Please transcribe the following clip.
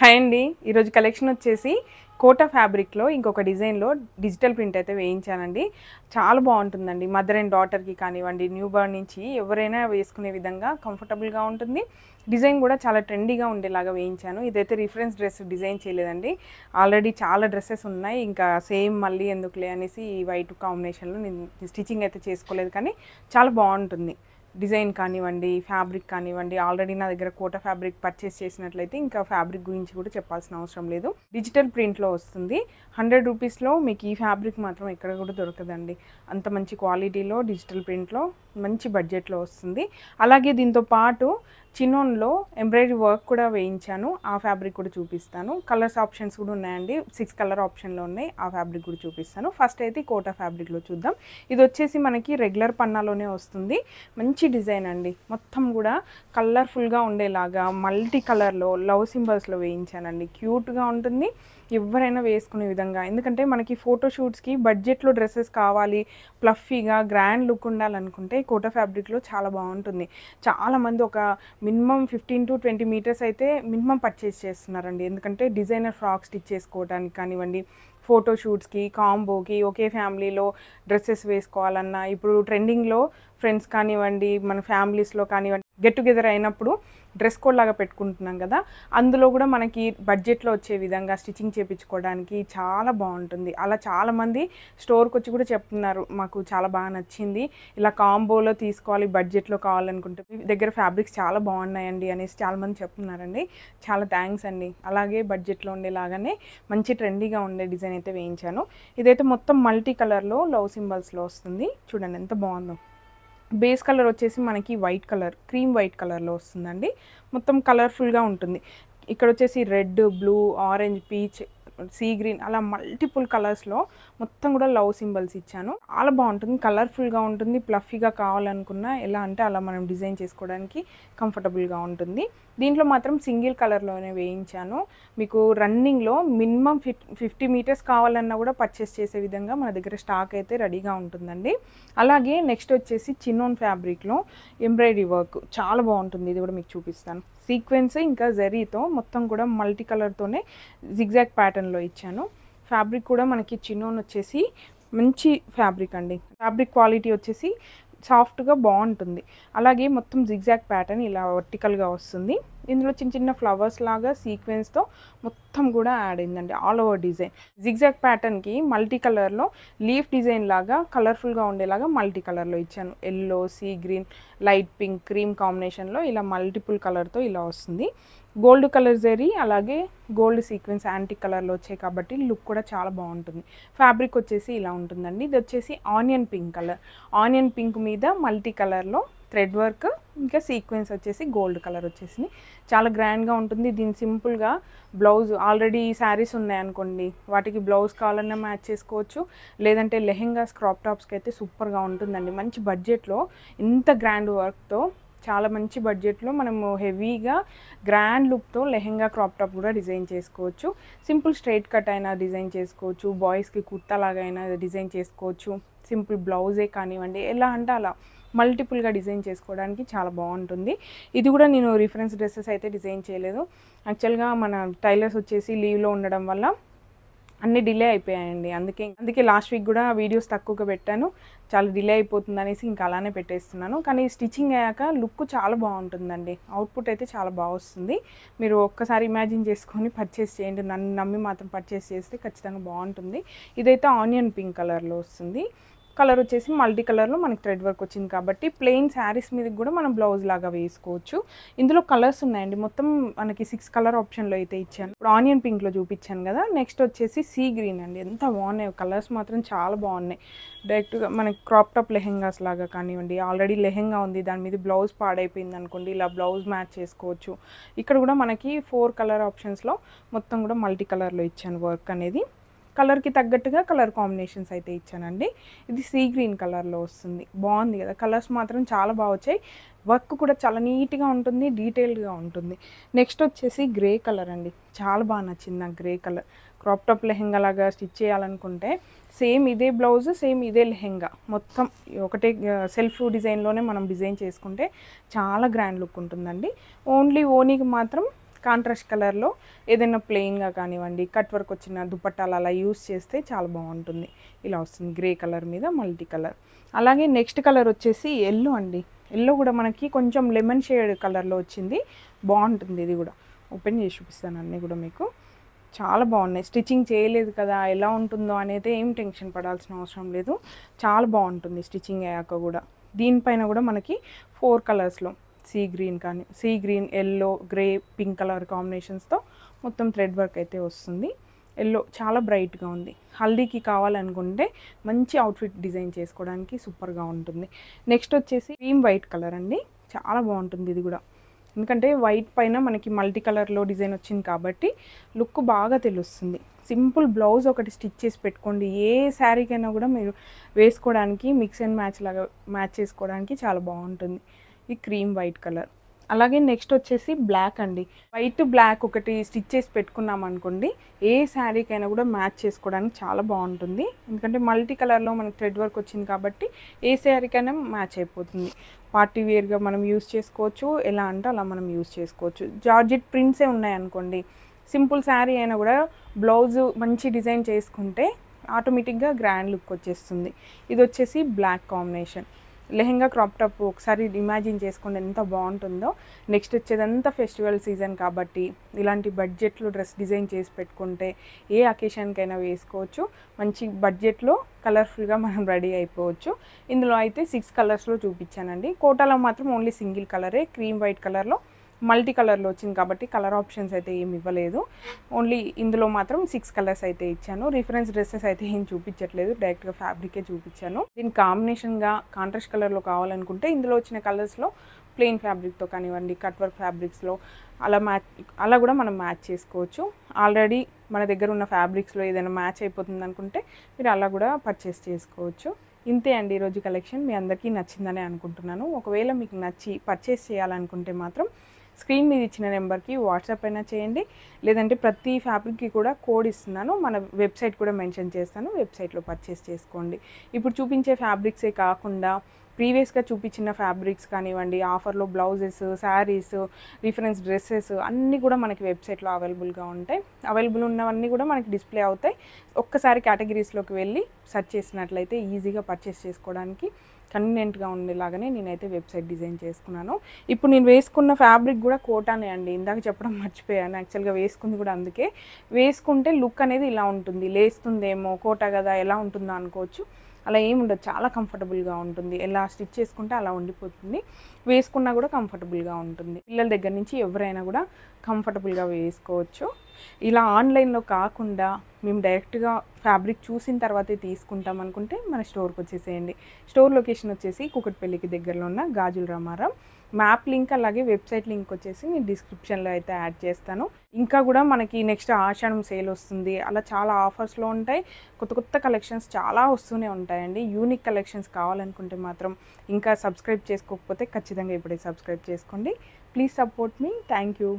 Hi అండి. ఈరోజు collection వచ్చేసి కోటా ఫ్యాబ్రిక్లో ఇంకొక డిజైన్లో డిజిటల్ ప్రింట్ అయితే వేయించానండి. చాలా బాగుంటుందండి. మదర్ అండ్ డాటర్కి కానివ్వండి, న్యూ బర్న్ నుంచి ఎవరైనా వేసుకునే విధంగా కంఫర్టబుల్గా ఉంటుంది. డిజైన్ కూడా చాలా ట్రెండీగా ఉండేలాగా వేయించాను. ఇదైతే రిఫరెన్స్ డ్రెస్ డిజైన్ చేయలేదండి. ఆల్రెడీ చాలా డ్రెస్సెస్ ఉన్నాయి. ఇంకా సేమ్ మళ్ళీ ఎందుకులే అనేసి ఈ వైట్ కాంబినేషన్లో నేను స్టిచ్చింగ్ అయితే చేసుకోలేదు, కానీ చాలా బాగుంటుంది. డిజైన్ కానివ్వండి, ఫ్యాబ్రిక్ కానివ్వండి, ఆల్రెడీ నా దగ్గర కోటా ఫ్యాబ్రిక్ పర్చేస్ చేసినట్లయితే ఇంకా ఫ్యాబ్రిక్ గురించి కూడా చెప్పాల్సిన అవసరం లేదు. డిజిటల్ ప్రింట్లో వస్తుంది. 100 రూపీస్లో మీకు ఈ ఫ్యాబ్రిక్ మాత్రం ఎక్కడ కూడా దొరకదండి. అంత మంచి క్వాలిటీలో డిజిటల్ ప్రింట్లో మంచి బడ్జెట్లో వస్తుంది. అలాగే దీంతో పాటు చిన్నోన్లో ఎంబ్రాయిడరీ వర్క్ కూడా వేయించాను. ఆ ఫ్యాబ్రిక్ కూడా చూపిస్తాను. కలర్స్ ఆప్షన్స్ కూడా ఉన్నాయండి. 6 కలర్ ఆప్షన్లో ఉన్నాయి. ఆ ఫ్యాబ్రిక్ కూడా చూపిస్తాను. ఫస్ట్ అయితే కోటా ఫ్యాబ్రిక్లో చూద్దాం. ఇది వచ్చేసి మనకి రెగ్యులర్ పన్నాలోనే వస్తుంది. మంచి డిజైన్ అండి. మొత్తం కూడా కలర్ఫుల్గా ఉండేలాగా మల్టీ కలర్లో లవ్ సింబల్స్లో వేయించానండి. క్యూట్గా ఉంటుంది. ఎవరైనా వేసుకునే విధంగా, ఎందుకంటే మనకి ఫోటోషూట్స్కి బడ్జెట్లో డ్రెస్సెస్ కావాలి, ప్లఫీగా గ్రాండ్ లుక్ ఉండాలనుకుంటే కోటా ఫ్యాబ్రిక్లో చాలా బాగుంటుంది. చాలామంది ఒక మినిమం 15 to 20 మీటర్స్ అయితే మినిమం పర్చేస్ చేస్తున్నారండి. ఎందుకంటే డిజైనర్ ఫ్రాక్ స్టిచ్ చేసుకోవడానికి కానివ్వండి, ఫోటోషూట్స్కి, కాంబోకి, ఒకే ఫ్యామిలీలో డ్రెస్సెస్ వేసుకోవాలన్నా, ఇప్పుడు ట్రెండింగ్లో ఫ్రెండ్స్ కానివ్వండి, మన ఫ్యామిలీస్లో కానివ్వండి, గెట్ టుగెదర్ అయినప్పుడు డ్రెస్ కోడ్ లాగా పెట్టుకుంటున్నాం కదా, అందులో కూడా మనకి బడ్జెట్లో వచ్చే విధంగా స్టిచ్చింగ్ చేయించుకోవడానికి చాలా బాగుంటుంది. అలా చాలామంది స్టోర్కి వచ్చి కూడా చెప్తున్నారు, మాకు చాలా బాగా నచ్చింది, ఇలా కాంబోలో తీసుకోవాలి, బడ్జెట్లో కావాలనుకుంటే మీ దగ్గర ఫ్యాబ్రిక్స్ చాలా బాగున్నాయండి అనేసి చాలామంది చెప్తున్నారండి. చాలా థ్యాంక్స్ అండి. అలాగే బడ్జెట్లో ఉండేలాగానే మంచి ట్రెండీగా ఉండే డిజైన్ అయితే వేయించాను. ఇదైతే మొత్తం మల్టీ కలర్లో లవ్ సింబల్స్లో వస్తుంది. చూడండి ఎంత బాగుందో. బేస్ కలర్ వచ్చేసి మనకి వైట్ కలర్, క్రీమ్ వైట్ కలర్లో వస్తుందండి. మొత్తం కలర్ఫుల్గా ఉంటుంది. ఇక్కడ వచ్చేసి red, blue, orange, peach, sea green, అలా మల్టిపుల్ కలర్స్లో మొత్తం కూడా లవ్ సింబల్స్ ఇచ్చాను. చాలా బాగుంటుంది. కలర్ఫుల్గా ఉంటుంది. ప్లఫీగా కావాలనుకున్నా ఎలా అంటే అలా మనం డిజైన్ చేసుకోవడానికి కంఫర్టబుల్గా ఉంటుంది. దీంట్లో మాత్రం సింగిల్ కలర్లోనే వేయించాను. మీకు రన్నింగ్లో మినిమం 50 మీటర్స్ కావాలన్నా కూడా పర్చేస్ చేసే విధంగా మన దగ్గర స్టాక్ అయితే రెడీగా ఉంటుందండి. అలాగే నెక్స్ట్ వచ్చేసి చిన్నోన్ ఫ్యాబ్రిక్లో ఎంబ్రాయిడరీ వర్క్ చాలా బాగుంటుంది. ఇది కూడా మీకు చూపిస్తాను. సీక్వెన్స్ ఇంకా జరీతో మొత్తం కూడా మల్టీ కలర్తోనే జిగ్జాగ్ ప్యాటర్న్లో ఇచ్చాను. ఫ్యాబ్రిక్ కూడా మనకి చిన్నోన్ వచ్చేసి మంచి ఫ్యాబ్రిక్ అండి. ఫ్యాబ్రిక్ క్వాలిటీ వచ్చేసి సాఫ్ట్గా బాగుంటుంది. అలాగే మొత్తం జిగ్జాగ్ ప్యాటర్న్ ఇలా వర్టికల్గా వస్తుంది. ఇందులో చిన్న చిన్న ఫ్లవర్స్ లాగా సీక్వెన్స్తో మొత్తం కూడా యాడ్ అయిందండి. ఆల్ ఓవర్ డిజైన్ జిగ్జాగ్ ప్యాటర్న్కి మల్టీ కలర్లో లీఫ్ డిజైన్ లాగా కలర్ఫుల్గా ఉండేలాగా మల్టీ కలర్లో ఇచ్చాను. Yellow, sea green, light pink, cream కాంబినేషన్లో ఇలా మల్టిపుల్ కలర్తో ఇలా వస్తుంది. గోల్డ్ కలర్ జరీ, అలాగే గోల్డ్ సీక్వెన్స్ యాంటిక్ కలర్లో వచ్చాయి కాబట్టి లుక్ కూడా చాలా బాగుంటుంది. ఫ్యాబ్రిక్ వచ్చేసి ఇలా ఉంటుందండి. ఇది వచ్చేసి onion pink colour. Onion pink మీద మల్టీ కలర్లో థ్రెడ్ వర్క్, ఇంకా సీక్వెన్స్ వచ్చేసి గోల్డ్ కలర్ వచ్చేసింది. చాలా గ్రాండ్గా ఉంటుంది. దీని సింపుల్గా బ్లౌజ్, ఆల్రెడీ శారీస్ ఉన్నాయనుకోండి, వాటికి బ్లౌజ్ కావాలన్నా మ్యాచ్ చేసుకోవచ్చు. లేదంటే లెహెంగాస్, క్రాప్ టాప్స్కి అయితే సూపర్గా ఉంటుందండి. మంచి బడ్జెట్లో ఇంత గ్రాండ్ వర్క్తో, చాలా మంచి బడ్జెట్లో మనము హెవీగా గ్రాండ్ లుక్తో లెహెంగా, క్రాప్ టాప్ కూడా డిజైన్ చేసుకోవచ్చు. సింపుల్ స్ట్రైట్ కట్ అయినా డిజైన్ చేసుకోవచ్చు. బాయ్స్కి కుర్తా లాగా అయినా డిజైన్ చేసుకోవచ్చు. సింపుల్ బ్లౌజే కానివ్వండి, ఎలా అంటే అలా మల్టిపుల్గా డిజైన్ చేసుకోవడానికి చాలా బాగుంటుంది. ఇది కూడా నేను రిఫరెన్స్ డ్రెస్సెస్ అయితే డిజైన్ చేయలేదు. యాక్చువల్గా మన టైలర్స్ వచ్చేసి లీవ్లో ఉండడం వల్ల అన్నీ డిలే అయిపోయాయండి. అందుకే లాస్ట్ వీక్ కూడా వీడియోస్ తక్కువగా పెట్టాను. చాలా డిలే అయిపోతుంది అనేసి ఇంకా అలానే పెట్టేస్తున్నాను. కానీ స్టిచ్చింగ్ అయ్యాక లుక్ చాలా బాగుంటుందండి. అవుట్పుట్ అయితే చాలా బాగా వస్తుంది. మీరు ఒక్కసారి ఇమాజిన్ చేసుకొని పర్చేస్ చేయండి. నన్ను నమ్మి మాత్రం పర్చేస్ చేస్తే ఖచ్చితంగా బాగుంటుంది. ఇదైతే ఆనియన్ పింక్ కలర్లో వస్తుంది. కలర్ వచ్చేసి మల్టీ కలర్లో మనకి థ్రెడ్ వర్క్ వచ్చింది కాబట్టి ప్లెయిన్ శారీస్ మీద కూడా మనం బ్లౌజ్ లాగా వేసుకోవచ్చు. ఇందులో కలర్స్ ఉన్నాయండి. మొత్తం మనకి 6 కలర్ ఆప్షన్లో అయితే ఇచ్చాను. ఇప్పుడు ఆనియన్ పింక్లో చూపించాను కదా. నెక్స్ట్ వచ్చేసి సీ గ్రీన్ అండి. ఎంత బాగున్నాయి కలర్స్, మాత్రం చాలా బాగున్నాయి. డైరెక్ట్గా మనకి క్రాప్ టాప్ లెహెంగాస్ లాగా కానివ్వండి, ఆల్రెడీ లెహెంగా ఉంది, దాని మీద బ్లౌజ్ పాడైపోయింది అనుకోండి, ఇలా బ్లౌజ్ మ్యాచ్ చేసుకోవచ్చు. ఇక్కడ కూడా మనకి 4 కలర్ ఆప్షన్స్లో మొత్తం కూడా మల్టీ కలర్లో ఇచ్చాను వర్క్ అనేది. కలర్కి తగ్గట్టుగా కలర్ కాంబినేషన్స్ అయితే ఇచ్చానండి. ఇది సీ గ్రీన్ కలర్లో వస్తుంది. బాగుంది కదా. కలర్స్ మాత్రం చాలా బాగా వచ్చాయి. వర్క్ కూడా చాలా నీట్గా ఉంటుంది, డీటెయిల్డ్గా ఉంటుంది. నెక్స్ట్ వచ్చేసి గ్రే కలర్ అండి. చాలా బాగా నచ్చింది నాకు grey colour. Crop top lehenga లాగా స్టిచ్ చేయాలనుకుంటే సేమ్ ఇదే బ్లౌజ్, సేమ్ ఇదే లెహెంగా, మొత్తం ఒకటే సెల్ఫ్ డిజైన్లోనే మనం డిజైన్ చేసుకుంటే చాలా గ్రాండ్ లుక్ ఉంటుందండి. ఓన్లీ ఓనీకి మాత్రం కాంట్రాస్ట్ కలర్లో ఏదైనా ప్లెయిన్గా కానివ్వండి, కట్ వర్క్ వచ్చిన దుపట్టాలు అలా యూస్ చేస్తే చాలా బాగుంటుంది. ఇలా వస్తుంది గ్రే కలర్ మీద మల్టీ కలర్. అలాగే నెక్స్ట్ కలర్ వచ్చేసి ఎల్లో అండి. ఎల్లో కూడా మనకి కొంచెం లెమన్ షేడ్ కలర్లో వచ్చింది, బాగుంటుంది. ఇది కూడా ఓపెన్ చేసి చూపిస్తాను అన్నీ కూడా మీకు. చాలా బాగున్నాయి. స్టిచ్చింగ్ చేయలేదు కదా ఎలా ఉంటుందో అనేది ఏం టెన్షన్ పడాల్సిన అవసరం లేదు, చాలా బాగుంటుంది స్టిచ్చింగ్ అయ్యాక కూడా. దీనిపైన కూడా మనకి 4 కలర్స్లో sea green, yellow, grey, pink colour కాంబినేషన్స్తో మొత్తం థ్రెడ్ వర్క్ అయితే వస్తుంది. ఎల్లో చాలా బ్రైట్గా ఉంది. హల్దీకి కావాలనుకుంటే మంచి అవుట్ఫిట్ డిజైన్ చేసుకోవడానికి సూపర్గా ఉంటుంది. నెక్స్ట్ వచ్చేసి క్రీమ్ వైట్ కలర్ అండి, చాలా బాగుంటుంది ఇది కూడా. ఎందుకంటే వైట్ పైన మనకి మల్టీ కలర్లో డిజైన్ వచ్చింది కాబట్టి లుక్ బాగా తెలుస్తుంది. సింపుల్ బ్లౌజ్ ఒకటి స్టిచ్ చేసి పెట్టుకోండి, ఏ శారీకైనా కూడా మీరు వేసుకోవడానికి మిక్స్ అండ్ మ్యాచ్ లాగా మ్యాచ్ చేసుకోవడానికి చాలా బాగుంటుంది. ఈ క్రీమ్ వైట్ కలర్. అలాగే నెక్స్ట్ వచ్చేసి బ్లాక్ అండి. వైట్ బ్లాక్ ఒకటి స్టిచ్ చేసి పెట్టుకున్నాం అనుకోండి, ఏ శారీకైనా కూడా మ్యాచ్ చేసుకోవడానికి చాలా బాగుంటుంది. ఎందుకంటే మల్టీ కలర్లో మనకి థ్రెడ్ వర్క్ వచ్చింది కాబట్టి ఏ శారీకైనా మ్యాచ్ అయిపోతుంది. పార్టీ వేర్గా మనం యూస్ చేసుకోవచ్చు, ఎలా అంటే అలా మనం యూస్ చేసుకోవచ్చు. జార్జెట్ ప్రింట్సే ఉన్నాయనుకోండి, సింపుల్ శారీ అయినా కూడా బ్లౌజ్ మంచి డిజైన్ చేసుకుంటే ఆటోమేటిక్గా గ్రాండ్ లుక్ వచ్చేస్తుంది. ఇది వచ్చేసి black combination. Lehenga crop top ఒకసారి ఇమాజిన్ చేసుకోండి ఎంత బాగుంటుందో. నెక్స్ట్ వచ్చేదంతా ఫెస్టివల్ సీజన్ కాబట్టి ఇలాంటి బడ్జెట్లో డ్రెస్ డిజైన్ చేసి పెట్టుకుంటే ఏ అకేషన్కైనా వేసుకోవచ్చు. మంచి బడ్జెట్లో కలర్ఫుల్గా మనం రెడీ అయిపోవచ్చు. ఇందులో అయితే 6 కలర్స్లో చూపించానండి. కోటాలో మాత్రం ఓన్లీ సింగిల్ కలరే, క్రీమ్ వైట్ కలర్లో మల్టీ కలర్లో వచ్చింది కాబట్టి కలర్ ఆప్షన్స్ అయితే ఏమి ఇవ్వలేదు. ఓన్లీ ఇందులో మాత్రం 6 కలర్స్ అయితే ఇచ్చాను. రిఫరెన్స్ డ్రెస్సెస్ అయితే ఏం చూపించట్లేదు, డైరెక్ట్గా ఫ్యాబ్రికే చూపించాను. దీని కాంబినేషన్గా కాంట్రాస్ట్ కలర్లో కావాలనుకుంటే ఇందులో వచ్చిన కలర్స్లో ప్లెయిన్ ఫ్యాబ్రిక్తో కానివ్వండి, కట్ వర్క్ ఫ్యాబ్రిక్స్లో అలా కూడా మనం మ్యాచ్ చేసుకోవచ్చు. ఆల్రెడీ మన దగ్గర ఉన్న ఫ్యాబ్రిక్స్లో ఏదైనా మ్యాచ్ అయిపోతుంది అనుకుంటే మీరు అలా కూడా పర్చేస్ చేసుకోవచ్చు. ఇంతే అండి ఈరోజు కలెక్షన్. మీ అందరికీ నచ్చిందని అనుకుంటున్నాను. ఒకవేళ మీకు నచ్చి పర్చేస్ చేయాలనుకుంటే మాత్రం స్క్రీన్ మీద ఇచ్చిన నెంబర్కి వాట్సాప్ అయినా చేయండి, లేదంటే ప్రతి ఫ్యాబ్రిక్కి కూడా కోడ్ ఇస్తున్నాను, మన వెబ్సైట్ కూడా మెన్షన్ చేస్తాను, వెబ్సైట్లో పర్చేస్ చేసుకోండి. ఇప్పుడు చూపించే ఫ్యాబ్రిక్సే కాకుండా ప్రీవియస్గా చూపించిన ఫ్యాబ్రిక్స్ కానివ్వండి, ఆఫర్లో బ్లౌజెస్, శారీస్, రిఫరెన్స్ డ్రెస్సెస్ అన్నీ కూడా మనకి వెబ్సైట్లో అవైలబుల్గా ఉంటాయి. అవైలబుల్ ఉన్నవన్నీ కూడా మనకి డిస్ప్లే అవుతాయి. ఒక్కసారి కేటగిరీస్లోకి వెళ్ళి సెర్చ్ చేసినట్లయితే ఈజీగా పర్చేస్ చేసుకోవడానికి కన్వీనియంట్గా ఉండేలాగానే నేనైతే వెబ్సైట్ డిజైన్ చేసుకున్నాను. ఇప్పుడు నేను వేసుకున్న ఫ్యాబ్రిక్ కూడా కోటానే అండి, ఇందాక చెప్పడం మర్చిపోయాను. యాక్చువల్గా వేసుకుంది కూడా అందుకే. వేసుకుంటే లుక్ అనేది ఇలా ఉంటుంది, లేస్తుందేమో కోటా కదా ఎలా ఉంటుందో అనుకోవచ్చు, అలా ఏమి ఉండదు. చాలా కంఫర్టబుల్గా ఉంటుంది, ఎలా స్టిచ్ చేసుకుంటే అలా ఉండిపోతుంది. వేసుకున్నా కూడా కంఫర్టబుల్గా ఉంటుంది. పిల్లల దగ్గర నుంచి ఎవరైనా కూడా కంఫర్టబుల్గా వేసుకోవచ్చు. ఇలా ఆన్లైన్లో కాకుండా మేము డైరెక్ట్గా ఫ్యాబ్రిక్ చూసిన తర్వాతే తీసుకుంటాం అనుకుంటే మన స్టోర్కి వచ్చేసేయండి. స్టోర్ లొకేషన్ వచ్చేసి కూకట్పల్లికి దగ్గరలో ఉన్న గాజుల రామారం. మ్యాప్ లింక్ అలాగే వెబ్సైట్ లింక్ వచ్చేసి నేను డిస్క్రిప్షన్లో అయితే యాడ్ చేస్తాను. ఇంకా కూడా మనకి నెక్స్ట్ ఆషాఢం సేల్ వస్తుంది, అలా చాలా ఆఫర్స్లో ఉంటాయి. కొత్త కలెక్షన్స్ చాలా వస్తూనే ఉంటాయండి. యూనిక్ కలెక్షన్స్ కావాలనుకుంటే మాత్రం ఇంకా సబ్స్క్రైబ్ చేసుకోకపోతే ఖచ్చితంగా ఇప్పుడే సబ్స్క్రైబ్ చేసుకోండి. Please support me. Thank you.